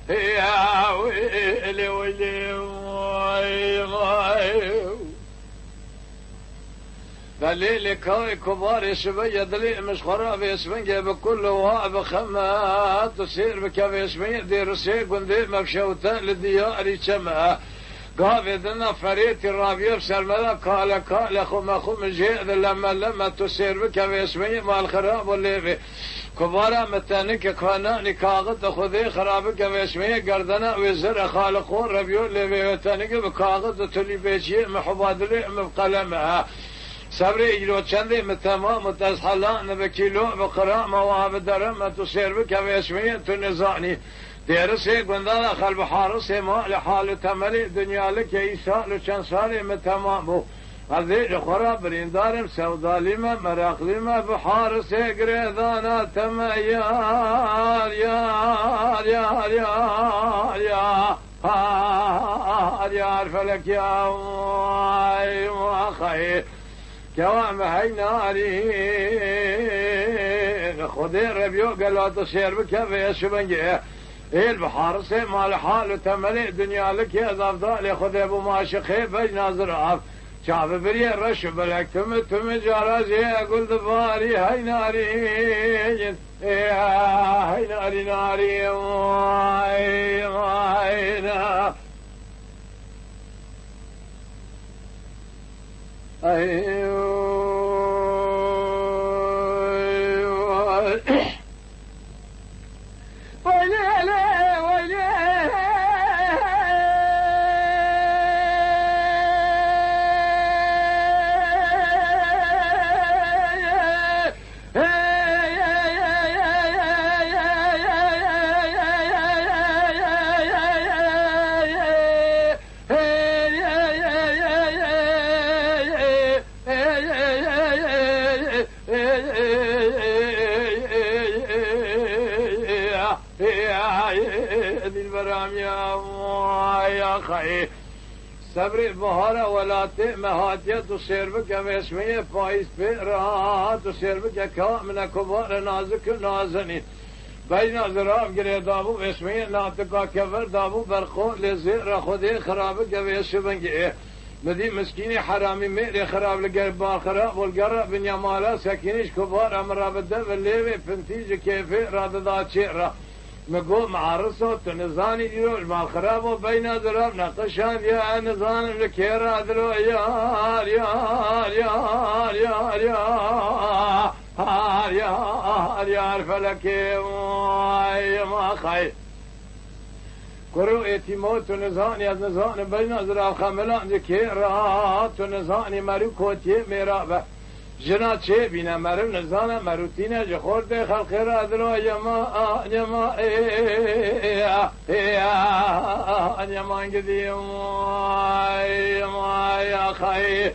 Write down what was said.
يا ويلي ويلي دليل كاي كبار شبيه دليل مش خراب اسمنجه بكل واب خما تصير بكاف اسميه دير سيق وندي مكشوته للديار شمع قابضنا فريت الرابير سلمنا قال خم جيء لما تسير بكاف اسميه مع الخراب والليبي كبارا متانك كاناني كاغد خذي خرابك واسميه قردنا وزر خالقون ربيون لبي متانك بكاغد تلي بيشي محبادلي مقلمها صبري يلو چندي متما متصحلان بكيلو بقراء مواب درم تسير بك واسميه تنزاني ديرسي قندانا خلب حارسي ما لحال تملي دنيا لك ايسا لچن سالي متمامو هذه خراب بريندارم سوداليمة مراقليمة بحار سيقريدانا تميار يا فلك يا خير كوام هاي ناري خذي ربيو قالوا تصير بك في الشبنجيه البحار سي مال حال تملي دنيا لك يا ضفدالي خذي ابو ماشخي بجنا زرعف شعب بري رش بلك تم جرازي اقول ضفاري هاي ناري هاي ناري ناري يا خي صبري بهارة ولا مهاتية تصير بك اسمية فايز بيرها تصير بك كامنة كبار نازك نازنين بين زراب قري دابو اسمية ناتقا كفر دابو برخو لزير خذي خرابك اسمية مدي مسكيني حرامي ميري خراب لقربا خراب والقرب بن يمالا سكينيش كبار امرا بالدب الليبي فنتيج كيفي راد ذات شئرة نقول معارسه تنزاني ديرو المال خراب وبين ذراب نقشان يا نزان الكيرا ذرو يا فلك ما خير كرو اتيمو تنزاني از نزان بين ذراب خملان ذكيرا تنزاني مرو كوتي ميرابه جنا چه بینه مرو نزانه مروتینه جخورده خلق را درو یما یما گدیم یا خی